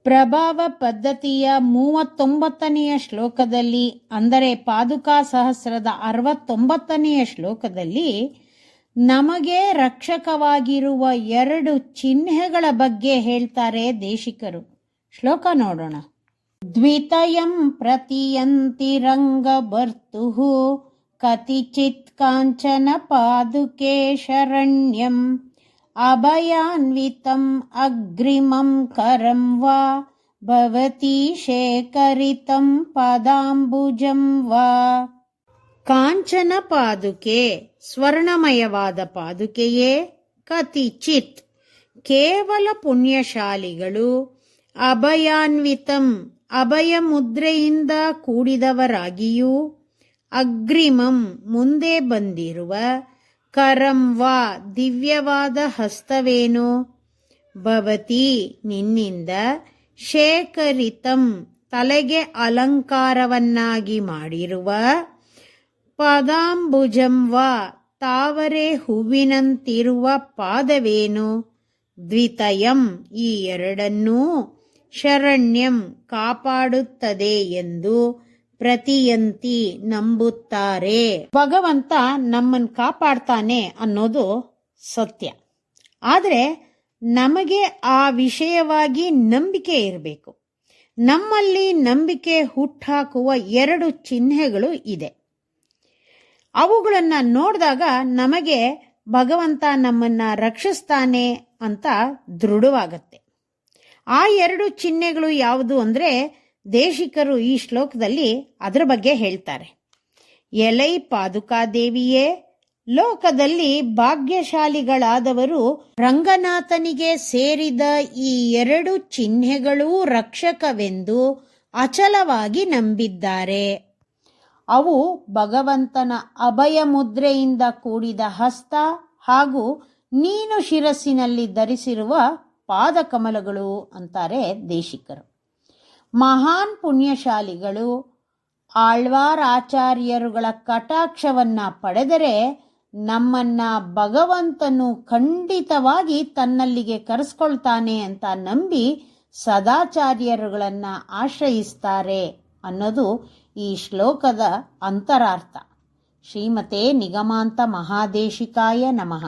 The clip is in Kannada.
ಪ್ರಭಾವ ಪದ್ಧತಿಯ 39ನೆಯ ಶ್ಲೋಕದಲ್ಲಿ, ಅಂದರೆ ಪಾದುಕಾ ಸಹಸ್ರದ 69ನೆಯ ಶ್ಲೋಕದಲ್ಲಿ ನಮಗೆ ರಕ್ಷಕವಾಗಿರುವ 2 ಚಿಹ್ನೆಗಳ ಬಗ್ಗೆ ಹೇಳ್ತಾರೆ ದೇಶಿಕರು. ಶ್ಲೋಕ ನೋಡೋಣ. ದ್ವಿತಯಂ ಪ್ರತಿಯಂತಿ ರಂಗ ಭರ್ತುಃ ಕತಿಚಿತ್ ಕಾಂಚನ ಪಾದುಕೆ ಶರಣ್ಯಂ ಅಭಯಾನ್ವಿತಂ ಅಗ್ರಿಮಂ ಕರಂ ವಾ ಭವತಿ ಶೇಖರಿತಂ ಪದಾಂಬುಜಂ ವಾ. ಕಾಂಚನ ಪಾದುಕೆ, ಸ್ವರ್ಣಮಯವಾದ ಪಾದುಕೆಯೇ, ಕತಿಚಿತ್, ಕೇವಲ ಪುಣ್ಯಶಾಲಿಗಳು, ಅಭಯಾನ್ವಿತಂ, ಅಭಯ ಮುದ್ರೆಯಿಂದ ಕೂಡಿದವರಾಗಿಯೂ, ಅಗ್ರಿಮಂ, ಮುಂದೆ ಬಂದಿರುವ, ಕರಂ ವಾ, ದಿವ್ಯವಾದ ಹಸ್ತವೇನೋ, ಭವತಿ, ನಿನ್ನಿಂದ, ಶೇಖರಿತಂ, ತಲೆಗೆ ಅಲಂಕಾರವನ್ನಾಗಿ ಮಾಡಿರುವ, ಪದಾಂಬುಜಂ ವಾ, ತಾವರೆ ಹೂವಿನಂತಿರುವ ಪಾದವೇನು, ದ್ವಿತಯಂ, ಈ ಎರಡನ್ನೂ, ಶರಣ್ಯಂ, ಕಾಪಾಡುತ್ತದೆ ಎಂದು, ಪ್ರತಿಯಂತಿ, ನಂಬುತ್ತಾರೆ. ಭಗವಂತ ನಮ್ಮನ್ನು ಕಾಪಾಡ್ತಾನೆ ಅನ್ನೋದು ಸತ್ಯ. ಆದರೆ ನಮಗೆ ಆ ವಿಷಯವಾಗಿ ನಂಬಿಕೆ ಇರಬೇಕು. ನಮ್ಮಲ್ಲಿ ನಂಬಿಕೆ ಹುಟ್ಟಾಕುವ 2 ಚಿಹ್ನೆಗಳು ಇದೆ. ಅವುಗಳನ್ನು ನೋಡಿದಾಗ ನಮಗೆ ಭಗವಂತ ನಮ್ಮನ್ನ ರಕ್ಷಿಸ್ತಾನೆ ಅಂತ ದೃಢವಾಗತ್ತೆ. ಆ 2 ಚಿಹ್ನೆಗಳು ಯಾವುದು ಅಂದರೆ ದೇಶಿಕರು ಈ ಶ್ಲೋಕದಲ್ಲಿ ಅದರ ಬಗ್ಗೆ ಹೇಳ್ತಾರೆ. ಎಲೈ ಪಾದುಕಾದೇವಿಯೇ, ಲೋಕದಲ್ಲಿ ಭಾಗ್ಯಶಾಲಿಗಳಾದವರು ರಂಗನಾಥನಿಗೆ ಸೇರಿದ ಈ 2 ಚಿಹ್ನೆಗಳೂ ರಕ್ಷಕವೆಂದು ಅಚಲವಾಗಿ ನಂಬಿದ್ದಾರೆ. ಅವು ಭಗವಂತನ ಅಭಯ ಮುದ್ರೆಯಿಂದ ಕೂಡಿದ ಹಸ್ತ ಹಾಗೂ ನೀನು ಶಿರಸ್ಸಿನಲ್ಲಿ ಧರಿಸಿರುವ ಪಾದಕಮಲಗಳು ಅಂತಾರೆ ದೇಶಿಕರು. ಮಹಾನ್ ಪುಣ್ಯಶಾಲಿಗಳು ಆಳ್ವಾರ್ ಆಚಾರ್ಯರುಗಳ ಕಟಾಕ್ಷವನ್ನ ಪಡೆದರೆ ನಮ್ಮನ್ನ ಭಗವಂತನು ಖಂಡಿತವಾಗಿ ತನ್ನಲ್ಲಿಗೆ ಕರೆಸ್ಕೊಳ್ತಾನೆ ಅಂತ ನಂಬಿ ಸದಾಚಾರ್ಯರುಗಳನ್ನ ಆಶ್ರಯಿಸ್ತಾರೆ ಅನ್ನೋದು ಈ ಶ್ಲೋಕದ ಅಂತರಾರ್ಥ. ಶ್ರೀಮತೆ ನಿಗಮಾಂತ ಮಹಾದೇಶಿಕಾಯ ನಮಃ.